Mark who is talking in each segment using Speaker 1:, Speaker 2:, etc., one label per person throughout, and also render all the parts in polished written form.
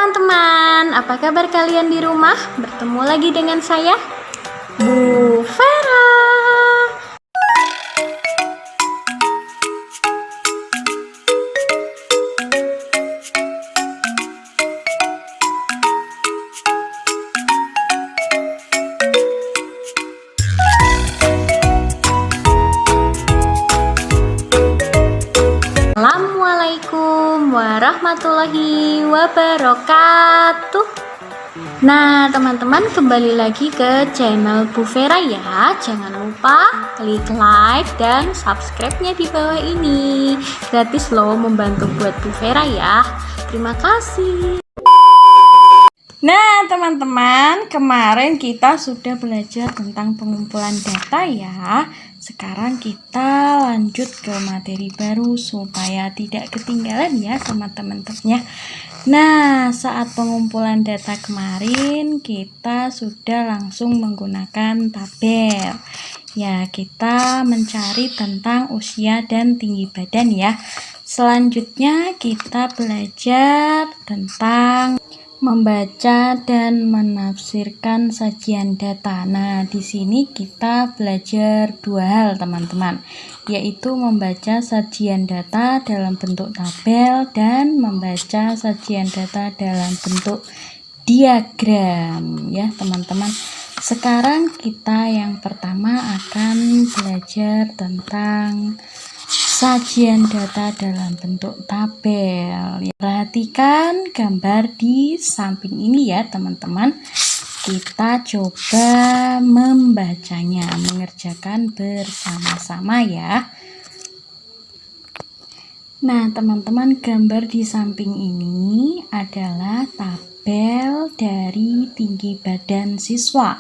Speaker 1: teman-teman, apa kabar kalian di rumah? Bertemu lagi dengan saya, Bu Vera. Assalamualaikum warahmatullahi wabarakatuh. Nah teman-teman, kembali lagi ke channel Bu Vera ya. Jangan lupa klik like dan subscribe-nya di bawah ini. Gratis loh, membantu buat Bu Vera ya. Terima kasih. Nah teman-teman, kemarin kita sudah belajar tentang pengumpulan data ya. Sekarang kita lanjut ke materi baru supaya tidak ketinggalan ya teman-temannya. Nah, saat pengumpulan data kemarin kita sudah langsung menggunakan tabel. Ya, kita mencari tentang usia dan tinggi badan ya. Selanjutnya kita belajar tentang membaca dan menafsirkan sajian data. Nah, di sini kita belajar dua hal, teman-teman, yaitu membaca sajian data dalam bentuk tabel dan membaca sajian data dalam bentuk diagram ya, teman-teman. Sekarang kita yang pertama akan belajar tentang sajian data dalam bentuk tabel. Perhatikan gambar di samping ini ya teman-teman. Kita coba membacanya, mengerjakan bersama-sama ya. Nah teman-teman, gambar di samping ini adalah tabel dari tinggi badan siswa.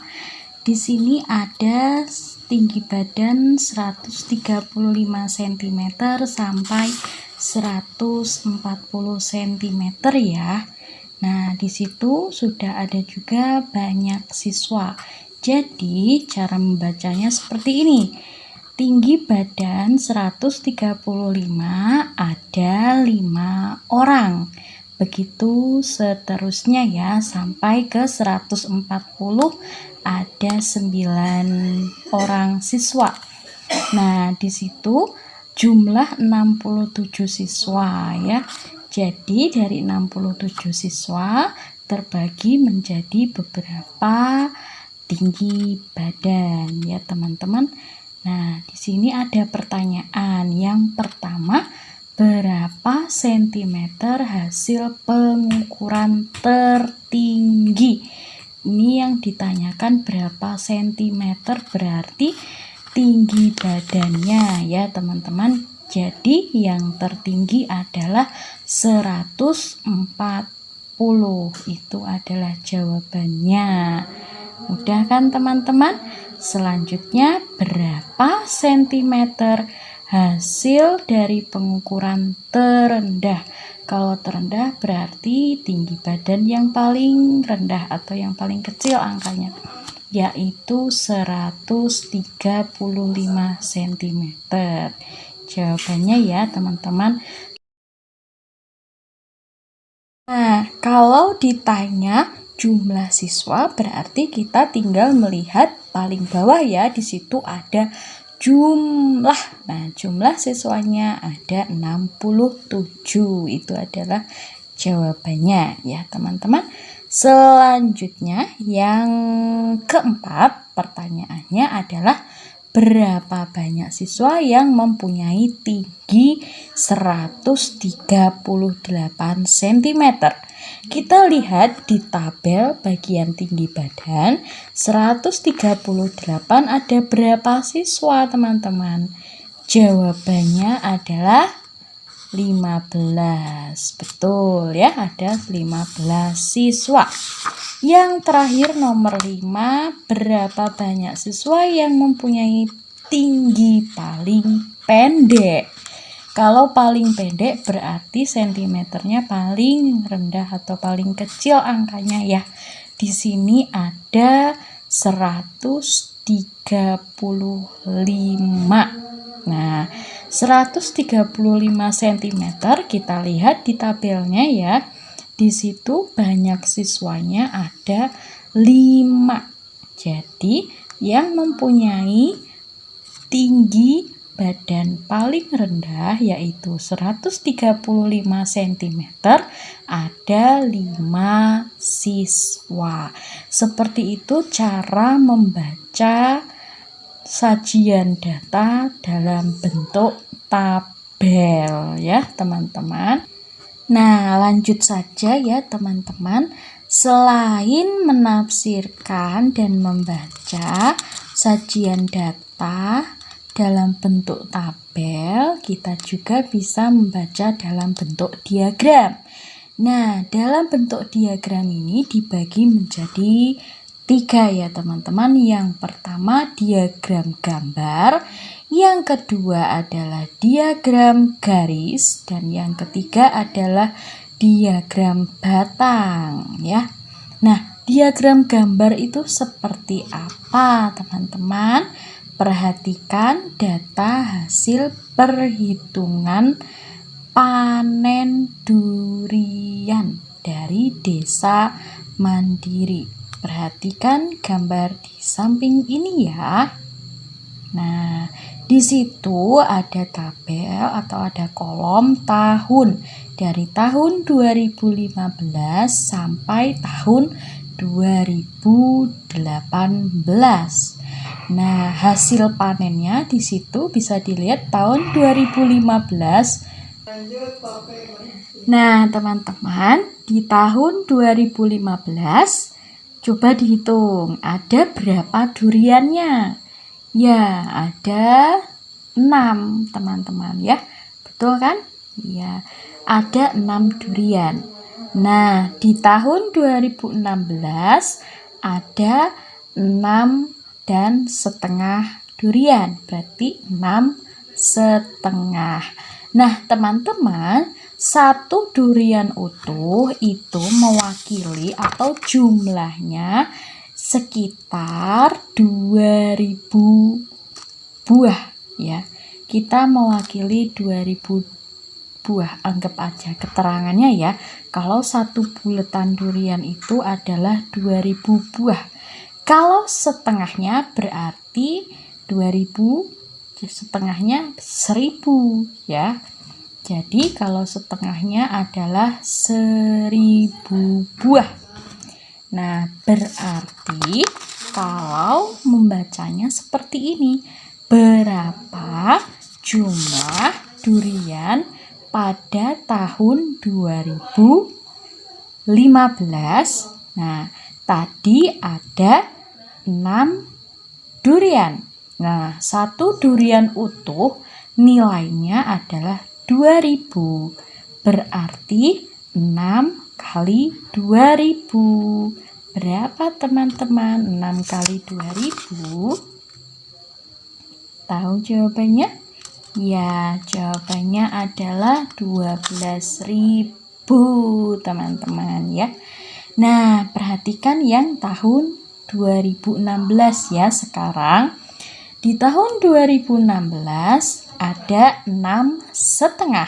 Speaker 1: Di sini ada tinggi badan 135 cm sampai 140 cm ya. Nah, di situ sudah ada juga banyak siswa. Jadi, cara membacanya seperti ini. Tinggi badan 135 ada 5 orang. Begitu seterusnya ya, sampai ke 140 ada 9 orang siswa. Nah, di situ jumlah 67 siswa ya. Jadi dari 67 siswa terbagi menjadi beberapa tinggi badan ya, teman-teman. Nah, di sini ada pertanyaan. Yang pertama, berapa sentimeter hasil pengukuran tertinggi? Ini yang ditanyakan berapa sentimeter, berarti tinggi badannya ya teman-teman. Jadi yang tertinggi adalah 140. Itu adalah jawabannya. Mudah kan teman-teman? Selanjutnya, berapa sentimeter hasil dari pengukuran terendah? Kalau terendah berarti tinggi badan yang paling rendah atau yang paling kecil angkanya, yaitu 135 cm. Jawabannya ya teman-teman. Nah, kalau ditanya jumlah siswa berarti kita tinggal melihat paling bawah ya. Di situ ada jumlah. Nah, jumlah siswanya ada 67. Itu adalah jawabannya ya, teman-teman. Selanjutnya yang keempat, pertanyaannya adalah berapa banyak siswa yang mempunyai tinggi 138 cm. Kita lihat di tabel bagian tinggi badan 138 ada berapa siswa teman-teman? Jawabannya adalah 15. Betul ya, ada 15 siswa. Yang terakhir nomor 5, berapa banyak siswa yang mempunyai tinggi paling pendek? Kalau paling pendek berarti sentimeternya paling rendah atau paling kecil angkanya ya. Di sini ada 135. Nah, 135 cm kita lihat di tabelnya ya. Di situ banyak siswanya ada 5. Jadi yang mempunyai tinggi badan paling rendah yaitu 135 cm ada 5 siswa. Seperti itu cara membaca sajian data dalam bentuk tabel ya teman-teman. Nah, lanjut saja ya teman-teman. Selain menafsirkan dan membaca sajian data dalam bentuk tabel, kita juga bisa membaca dalam bentuk diagram. Nah, dalam bentuk diagram ini dibagi menjadi 3 ya teman-teman. Yang pertama diagram gambar, yang kedua adalah diagram garis, dan yang ketiga adalah diagram batang ya. Nah, diagram gambar itu seperti apa teman-teman? Perhatikan data hasil perhitungan panen durian dari Desa Mandiri. Perhatikan gambar di samping ini ya. Nah, di situ ada tabel atau ada kolom tahun dari tahun 2015 sampai tahun 2018. Nah, hasil panennya di situ bisa dilihat tahun 2015. Nah, teman-teman, di tahun 2015 coba dihitung ada berapa duriannya. Ya, ada 6 teman-teman ya. Betul kan? Ya, ada 6 durian. Nah, di tahun 2016 ada 6,5 durian. Berarti 6,5. Nah, teman-teman, satu durian utuh itu mewakili atau jumlahnya sekitar 2000 buah ya. Kita mewakili 2000 buah, anggap aja keterangannya ya. Kalau satu buletan durian itu adalah 2000 buah. Kalau setengahnya berarti 2000, setengahnya 1000 ya. Jadi kalau setengahnya adalah 1000 buah. Nah, berarti kalau membacanya seperti ini, berapa jumlah durian pada tahun 2015? Nah, tadi ada 6 durian. Nah, satu durian utuh nilainya adalah 2000. Berarti 6 kali 2000. Berapa teman-teman? 6 kali 2000. Tahu jawabannya? Ya, jawabannya adalah 12.000 teman-teman ya. Nah, perhatikan yang tahun 2016 ya sekarang. Di tahun 2016 ada 6,5.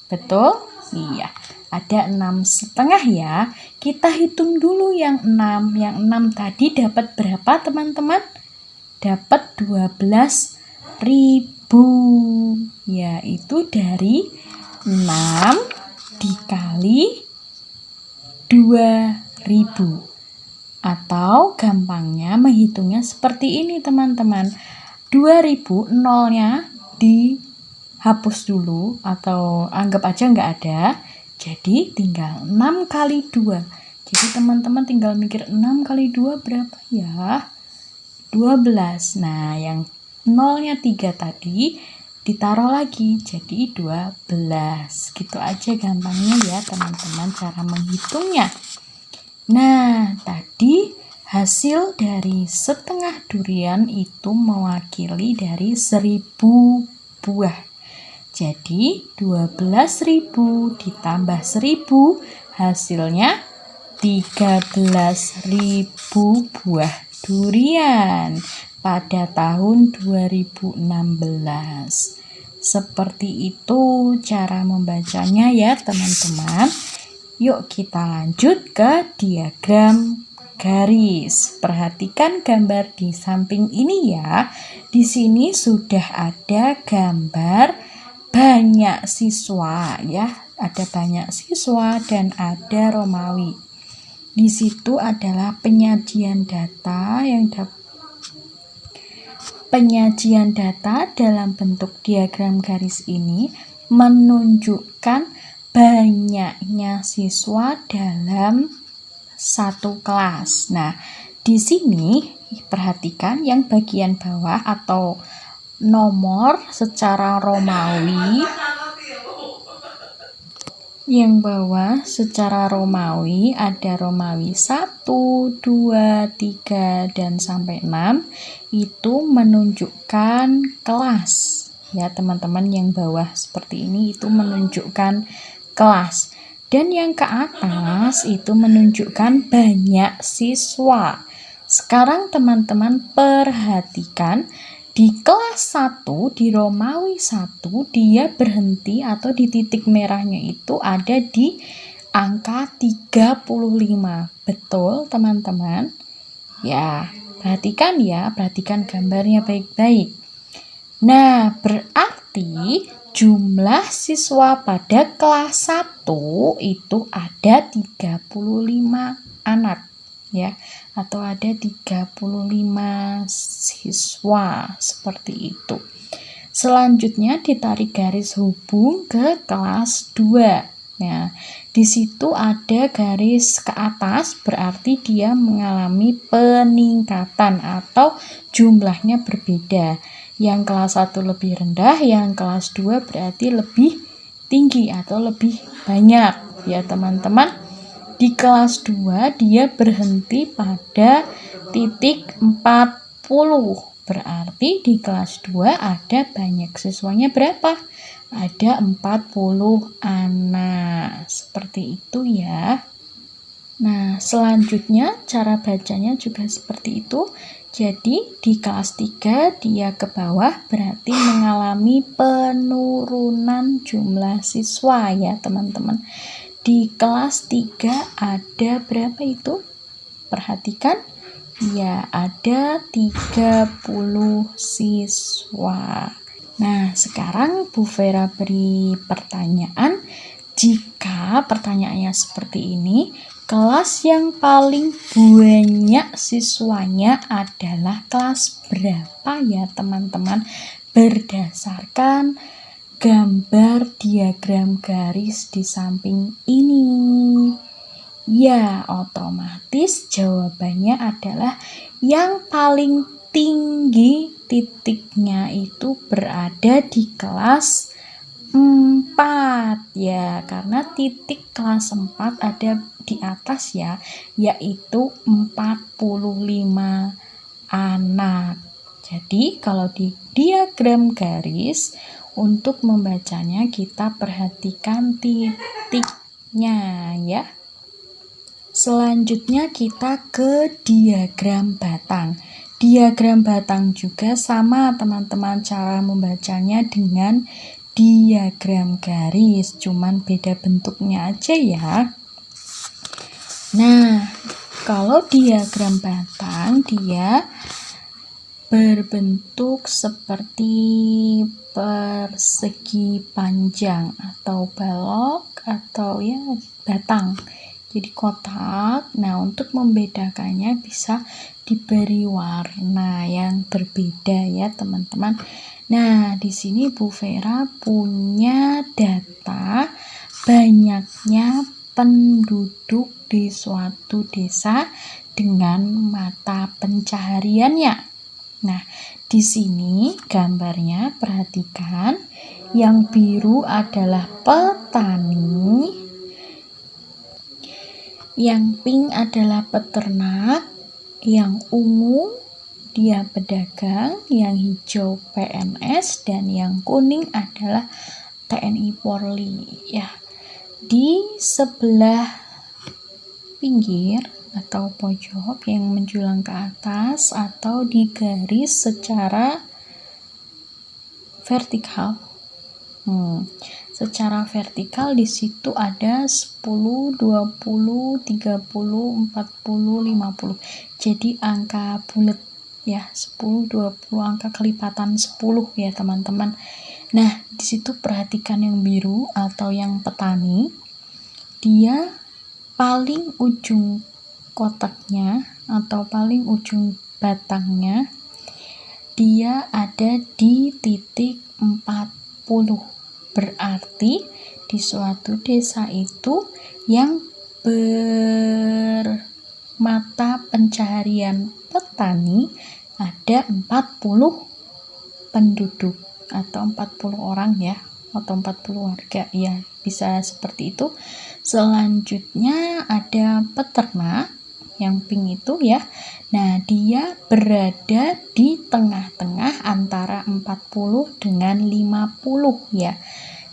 Speaker 1: Betul? Iya. Ada 6,5 ya. Kita hitung dulu yang 6. Yang 6 tadi dapat berapa teman-teman? Dapat 12.000. Yaitu dari 6 dikali 2.000. Atau gampangnya menghitungnya seperti ini teman-teman. 2.000 nolnya dihapus dulu atau anggap aja nggak ada. Jadi tinggal 6 kali 2. Jadi teman-teman tinggal mikir 6 kali 2 berapa ya? 12. Nah, yang nolnya 3 tadi ditaruh lagi jadi 12. Gitu aja gampangnya ya teman-teman cara menghitungnya. Nah, tadi hasil dari setengah durian itu mewakili dari 1000 buah. Jadi 12.000 ditambah 1000 hasilnya 13.000 buah durian pada tahun 2016. Seperti itu cara membacanya ya teman-teman. Yuk kita lanjut ke diagram garis. Perhatikan gambar di samping ini ya. Di sini sudah ada gambar banyak siswa ya. Ada banyak siswa dan ada Romawi. Di situ adalah penyajian data penyajian data dalam bentuk diagram garis ini menunjukkan banyaknya siswa dalam satu kelas. Nah, di sini perhatikan yang bagian bawah atau nomor secara Romawi. Yang bawah secara Romawi ada Romawi 1, 2, 3, dan sampai 6. Itu menunjukkan kelas. Ya, teman-teman yang bawah seperti ini itu menunjukkan kelas. Dan yang ke atas itu menunjukkan banyak siswa. Sekarang teman-teman perhatikan di kelas 1, di Romawi 1, dia berhenti atau di titik merahnya itu ada di angka 35. Betul teman-teman? Ya, perhatikan gambarnya baik-baik. Nah, berarti jumlah siswa pada kelas 1 itu ada 35 anak ya, atau ada 35 siswa seperti itu. Selanjutnya ditarik garis hubung ke kelas 2. Nah, di situ ada garis ke atas berarti dia mengalami peningkatan atau jumlahnya berbeda. Yang kelas 1 lebih rendah, yang kelas 2 berarti lebih tinggi atau lebih banyak ya teman-teman. Di kelas 2 dia berhenti pada titik 40. Berarti di kelas 2 ada banyak siswanya berapa? Ada 40 anak. Seperti itu ya. Nah, selanjutnya cara bacanya juga seperti itu. Jadi di kelas 3 dia ke bawah berarti mengalami penurunan jumlah siswa ya teman-teman. Di kelas 3 ada berapa itu? Perhatikan. Ya, ada 30 siswa. Nah, sekarang Bu Vera beri pertanyaan. Jika pertanyaannya seperti ini, kelas yang paling banyak siswanya adalah kelas berapa ya teman-teman? Berdasarkan gambar diagram garis di samping ini. Ya, otomatis jawabannya adalah yang paling tinggi titiknya itu berada di kelas 4 ya, karena titik kelas 4 ada di atas ya, yaitu 45 anak. Jadi kalau di diagram garis untuk membacanya kita perhatikan titiknya ya. Selanjutnya kita ke diagram batang. Diagram batang juga sama teman-teman cara membacanya dengan diagram garis, cuman beda bentuknya aja ya. Nah, kalau diagram batang dia berbentuk seperti persegi panjang atau balok atau ya batang. Jadi kotak. Nah, untuk membedakannya bisa diberi warna yang berbeda ya, teman-teman. Nah, di sini Bu Vera punya data banyaknya penduduk di suatu desa dengan mata pencahariannya. Nah, di sini gambarnya perhatikan, yang biru adalah petani, yang pink adalah peternak, yang ungu dia pedagang, yang hijau PNS, dan yang kuning adalah TNI Polri ya. Di sebelah pinggir atau pojok yang menjulang ke atas atau di garis secara vertikal. Secara vertikal di situ ada 10, 20, 30, 40, 50. Jadi angka bulat ya, 10, 20, angka kelipatan 10 ya teman-teman. Nah, di situ perhatikan yang biru atau yang petani. Dia paling ujung kotaknya atau paling ujung batangnya dia ada di titik 40. Berarti di suatu desa itu yang bermata pencaharian petani ada 40 penduduk atau 40 orang ya, atau 40 warga ya, bisa seperti itu. Selanjutnya ada peternak yang pink itu ya. Nah, dia berada di tengah-tengah antara 40 dengan 50 ya.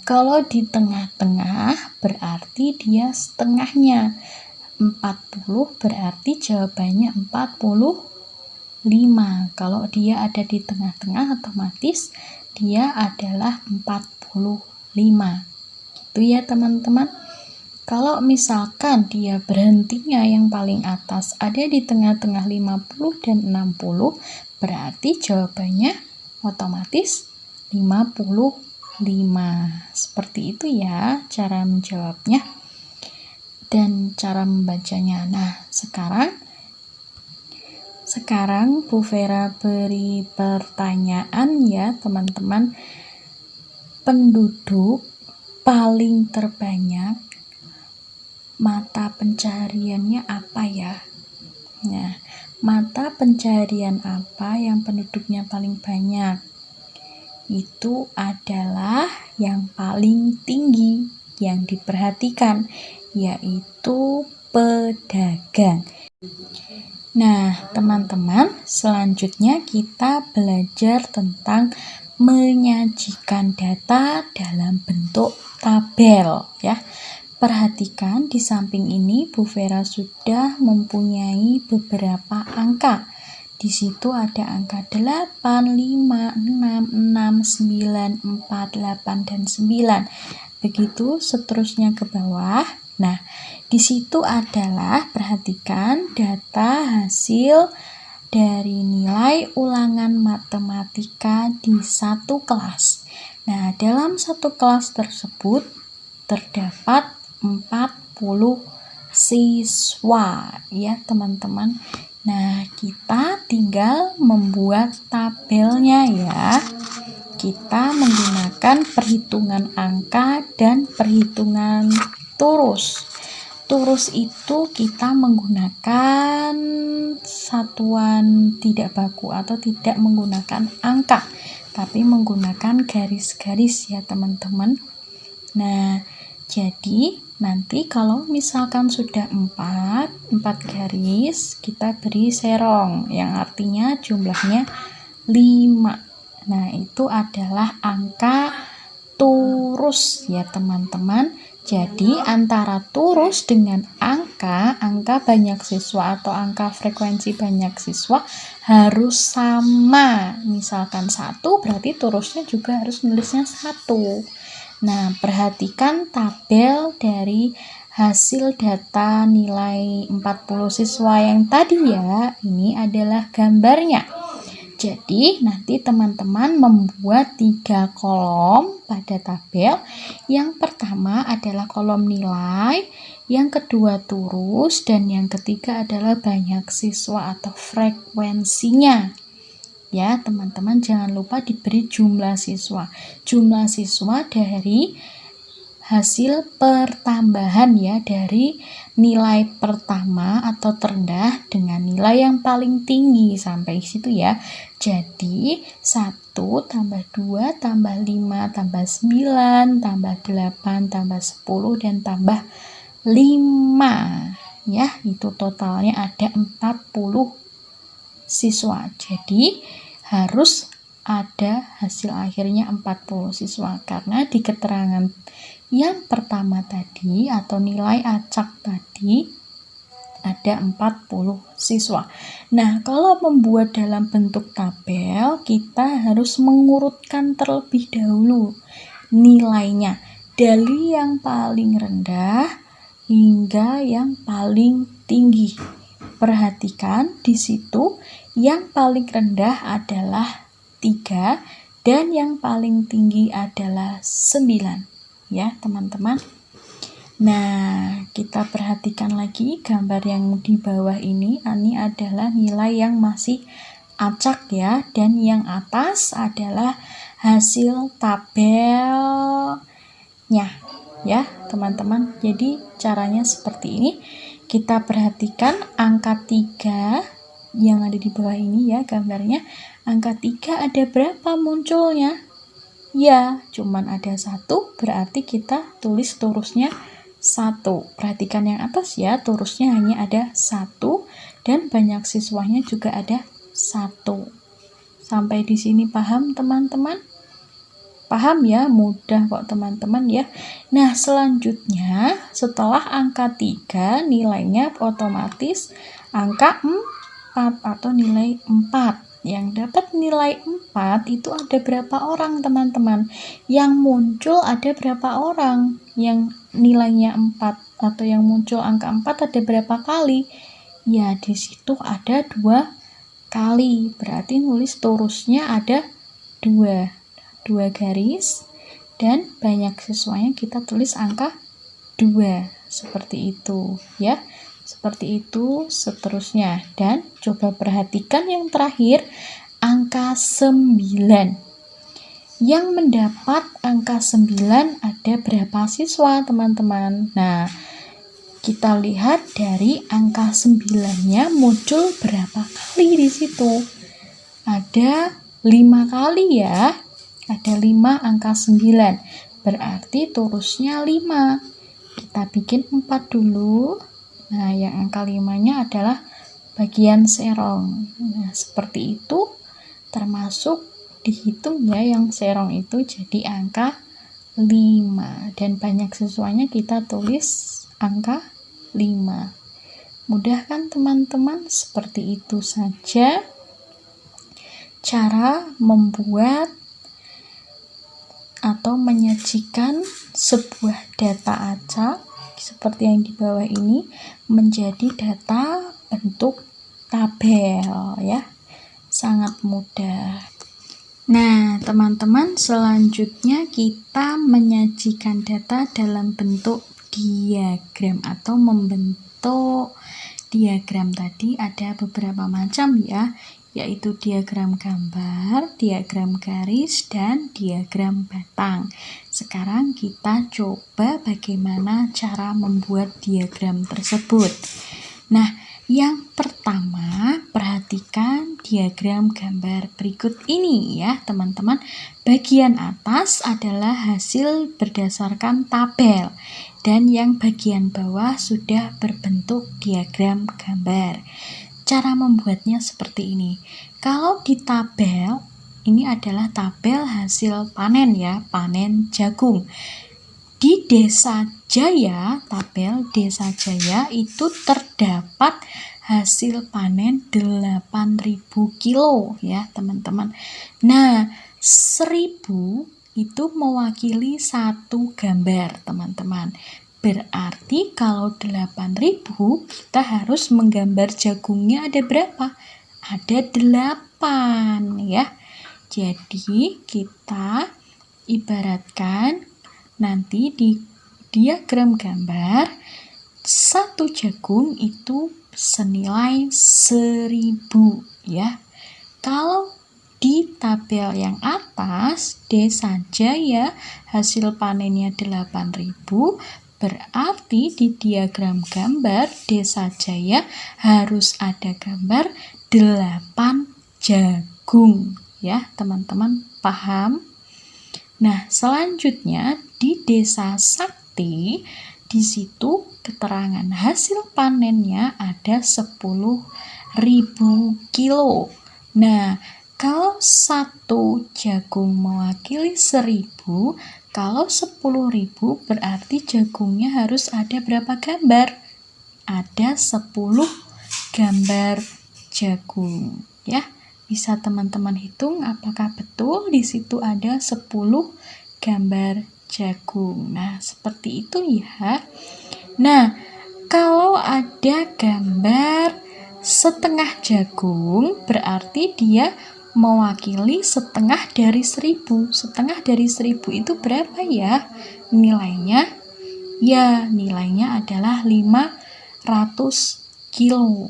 Speaker 1: Kalau di tengah-tengah berarti dia setengahnya. 40 berarti jawabannya 45. Kalau dia ada di tengah-tengah otomatis dia adalah 45. Itu ya teman-teman. Kalau misalkan dia berhentinya yang paling atas ada di tengah-tengah 50 dan 60, berarti jawabannya otomatis 55. Seperti itu ya cara menjawabnya dan cara membacanya. Nah, sekarang Bu Vera beri pertanyaan ya teman-teman. Penduduk paling terbanyak mata pencahariannya apa ya? Nah, mata pencaharian apa yang penduduknya paling banyak? Itu adalah yang paling tinggi yang diperhatikan, yaitu pedagang. Nah, teman-teman, selanjutnya kita belajar tentang menyajikan data dalam bentuk tabel ya. Perhatikan di samping ini Bu Vera sudah mempunyai beberapa angka. Di situ ada angka 8, 5, 6, 6, 9, 4, 8, dan 9. Begitu seterusnya ke bawah. Nah, di situ adalah perhatikan data hasil dari nilai ulangan matematika di satu kelas. Nah, dalam satu kelas tersebut terdapat 40 siswa ya teman-teman. Nah, kita tinggal membuat tabelnya ya. Kita menggunakan perhitungan angka dan perhitungan turus. Turus itu kita menggunakan satuan tidak baku atau tidak menggunakan angka, tapi menggunakan garis-garis ya teman-teman. Nah, jadi nanti kalau misalkan sudah 4 garis, kita beri serong yang artinya jumlahnya 5. Nah, itu adalah angka turus ya teman-teman. Jadi antara turus dengan angka banyak siswa atau angka frekuensi banyak siswa harus sama. Misalkan 1 berarti turusnya juga harus nulisnya 1. Nah, perhatikan tabel dari hasil data nilai 40 siswa yang tadi ya. Ini adalah gambarnya. Jadi, nanti teman-teman membuat 3 kolom pada tabel. Yang pertama adalah kolom nilai, yang kedua turus, dan yang ketiga adalah banyak siswa atau frekuensinya. Ya, teman-teman jangan lupa diberi jumlah siswa. Jumlah siswa dari hasil pertambahan ya, dari nilai pertama atau terendah dengan nilai yang paling tinggi sampai situ ya. Jadi 1 tambah 2 tambah 5 tambah 9 tambah 8 tambah 10 dan tambah 5 ya, itu totalnya ada 40 siswa. Jadi harus ada hasil akhirnya 40 siswa karena di keterangan yang pertama tadi atau nilai acak tadi ada 40 siswa. Nah, kalau membuat dalam bentuk tabel, kita harus mengurutkan terlebih dahulu nilainya. dari yang paling rendah hingga yang paling tinggi. Perhatikan di situ yang paling rendah adalah 3 dan yang paling tinggi adalah 9. Ya, teman-teman. Nah, kita perhatikan lagi gambar yang di bawah ini adalah nilai yang masih acak ya, dan yang atas adalah hasil tabelnya ya, teman-teman. Jadi caranya seperti ini. Kita perhatikan angka 3 yang ada di bawah ini ya gambarnya. Angka 3 ada berapa munculnya? Ya, cuman ada 1, berarti kita tulis torusnya 1. Perhatikan yang atas ya, torusnya hanya ada 1 dan banyak siswanya juga ada 1. Sampai di sini paham teman-teman? Paham ya, mudah kok teman-teman ya. Nah, selanjutnya setelah angka 3 nilainya otomatis angka 4 atau nilai 4. Yang dapat nilai 4 itu ada berapa orang teman-teman? Yang muncul ada berapa orang? Yang nilainya 4 atau yang muncul angka 4 ada berapa kali? Ya, di situ ada 2 kali. Berarti nulis torusnya ada 2 garis dan banyak siswanya kita tulis angka 2 seperti itu ya, seperti itu seterusnya. Dan coba perhatikan yang terakhir angka 9. Yang mendapat angka 9 ada berapa siswa teman-teman? Nah, kita lihat dari angka 9-nya muncul berapa kali di situ? Ada 5 kali ya. Ada 5 angka 9, berarti torusnya 5. Kita bikin 4 dulu. Nah, yang angka 5-nya adalah bagian serong. Nah, seperti itu, termasuk dihitung ya yang serong itu jadi angka 5. Dan banyak siswanya kita tulis angka 5. Mudah kan teman-teman? Seperti itu saja cara membuat atau menyajikan sebuah data acak seperti yang di bawah ini menjadi data bentuk tabel ya. Sangat mudah. Nah, teman-teman, selanjutnya kita menyajikan data dalam bentuk diagram atau membentuk diagram. Tadi ada beberapa macam ya, yaitu diagram gambar, diagram garis, dan diagram batang. Sekarang kita coba bagaimana cara membuat diagram tersebut. Nah, yang pertama, perhatikan diagram gambar berikut ini ya, teman-teman. Bagian atas adalah hasil berdasarkan tabel, dan yang bagian bawah sudah berbentuk diagram gambar. Cara membuatnya seperti ini. Kalau di tabel, ini adalah tabel hasil panen ya, panen jagung. Di Desa Jaya, tabel Desa Jaya itu terdapat hasil panen 8.000 kilo ya, teman-teman. Nah, 1.000 itu mewakili satu gambar, teman-teman. Berarti kalau 8.000 kita harus menggambar jagungnya ada berapa? Ada 8 ya. Jadi kita ibaratkan nanti di diagram gambar satu jagung itu senilai 1.000 ya. Kalau di tabel yang atas Desa Jaya hasil panennya 8.000, berarti di diagram gambar Desa Jaya harus ada gambar 8 jagung ya, teman-teman paham? Nah, selanjutnya di Desa Sakti, di situ keterangan hasil panennya ada 10.000 kilo. Nah, kalau satu jagung mewakili 1.000, kalau 10.000 berarti jagungnya harus ada berapa gambar? Ada 10 gambar jagung ya. Bisa teman-teman hitung apakah betul di situ ada 10 gambar jagung. Nah, seperti itu ya. Nah, kalau ada gambar setengah jagung, berarti dia mewakili setengah dari 1000. Setengah dari 1000 itu berapa ya nilainya? Ya, nilainya adalah 500 kilo.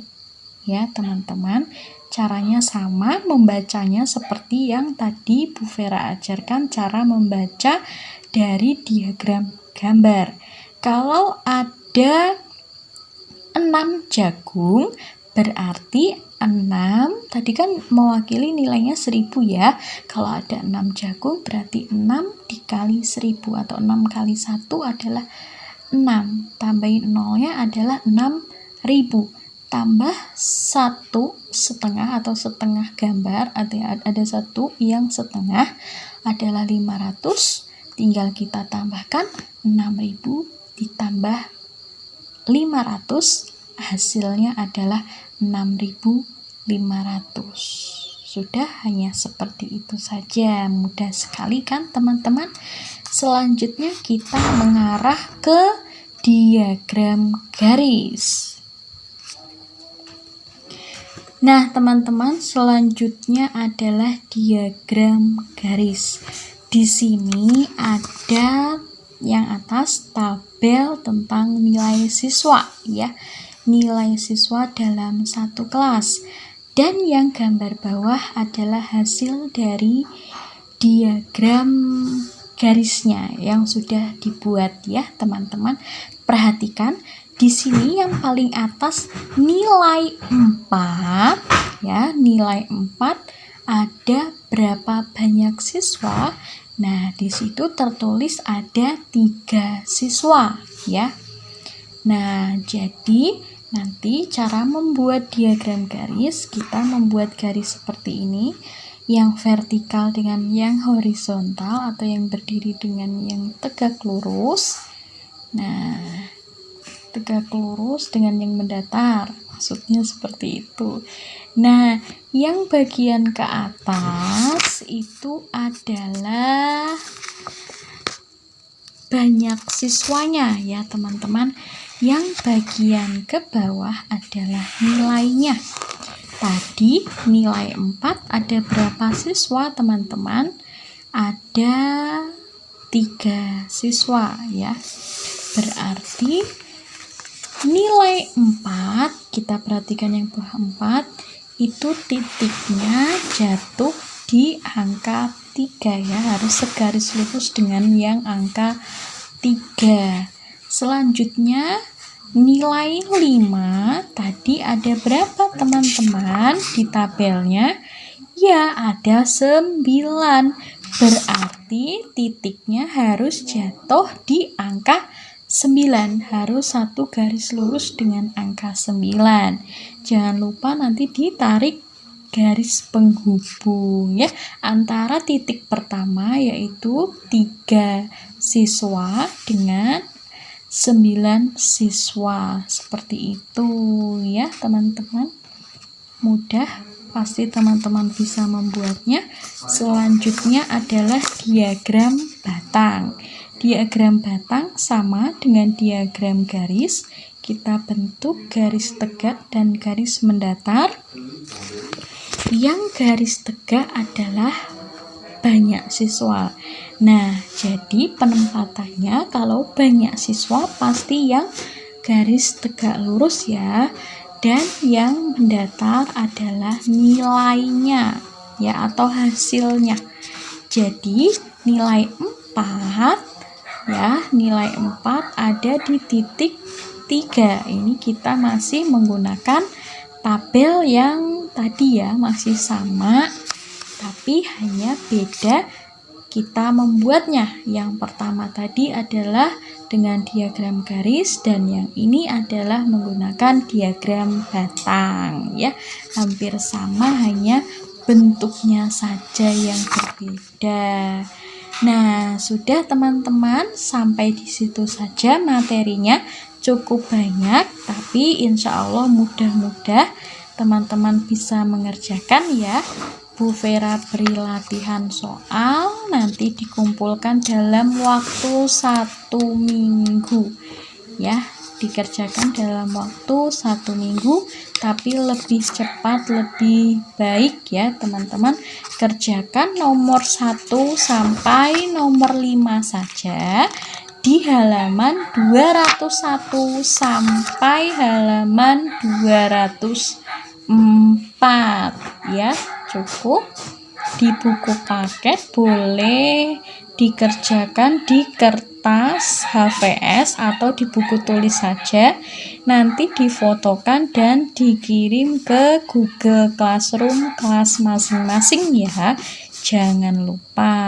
Speaker 1: Ya, teman-teman. Caranya sama, membacanya seperti yang tadi Bu Vera ajarkan, cara membaca dari diagram gambar. Kalau ada 6 jagung, berarti 6 tadi kan mewakili nilainya 1000 ya. Kalau ada 6 jagung berarti 6 dikali 1000 atau 6 kali 1 adalah 6. Tambahin nolnya adalah 6000. Tambah 1/2 atau setengah gambar, ada satu yang setengah adalah 500. Tinggal kita tambahkan 6000 ditambah 500, hasilnya adalah 6500. Sudah, hanya seperti itu saja, mudah sekali kan teman-teman. Selanjutnya kita mengarah ke diagram garis. Nah, teman-teman, selanjutnya adalah diagram garis. Di sini ada yang atas tabel tentang nilai siswa ya. Nilai siswa dalam satu kelas. Dan yang gambar bawah adalah hasil dari diagram garisnya yang sudah dibuat ya, teman-teman. Perhatikan di sini yang paling atas nilai 4 ya, nilai 4 ada berapa banyak siswa? Nah, di situ tertulis ada 3 siswa ya. Nah, jadi nanti cara membuat diagram garis, kita membuat garis seperti ini, yang vertikal dengan yang horizontal atau yang berdiri dengan yang tegak lurus. Nah, tegak lurus dengan yang mendatar, maksudnya seperti itu. Nah, yang bagian ke atas itu adalah banyak siswanya ya teman-teman. Yang bagian ke bawah adalah nilainya. Tadi nilai 4 ada berapa siswa teman-teman? Ada 3 siswa ya. Berarti nilai 4, kita perhatikan yang bawah 4, itu titiknya jatuh di angka 3 ya, harus segaris lurus dengan yang angka 3. Selanjutnya nilai 5, tadi ada berapa teman-teman di tabelnya? Ya, ada 9. Berarti titiknya harus jatuh di angka 9, harus satu garis lurus dengan angka 9. Jangan lupa nanti ditarik garis penghubung ya antara titik pertama yaitu 3 siswa dengan 9 siswa. Seperti itu ya teman-teman. Mudah, pasti teman-teman bisa membuatnya. Selanjutnya adalah diagram batang. Diagram batang sama dengan diagram garis. Kita bentuk garis tegak dan garis mendatar. Yang garis tegak adalah banyak siswa. Nah, jadi penempatannya kalau banyak siswa pasti yang garis tegak lurus ya. Dan yang mendatar adalah nilainya ya, atau hasilnya. Jadi nilai 4 ya, nilai 4 ada di titik 3. Ini kita masih menggunakan tabel yang tadi ya, masih sama, tapi hanya beda kita membuatnya. Yang pertama tadi adalah dengan diagram garis dan yang ini adalah menggunakan diagram batang ya. Hampir sama, hanya bentuknya saja yang berbeda. Nah, sudah teman-teman, sampai di situ saja materinya. Cukup banyak, tapi insya Allah mudah-mudah teman-teman bisa mengerjakan ya. Bu Vera beri latihan soal, nanti dikumpulkan dalam waktu 1 minggu ya, dikerjakan dalam waktu 1 minggu, tapi lebih cepat lebih baik ya teman-teman. Kerjakan nomor 1 sampai nomor 5 saja di halaman 201 sampai halaman 204 ya, cukup. Di buku paket boleh dikerjakan di kertas HVS atau di buku tulis saja, nanti difotokan dan dikirim ke Google Classroom kelas masing-masing ya, jangan lupa.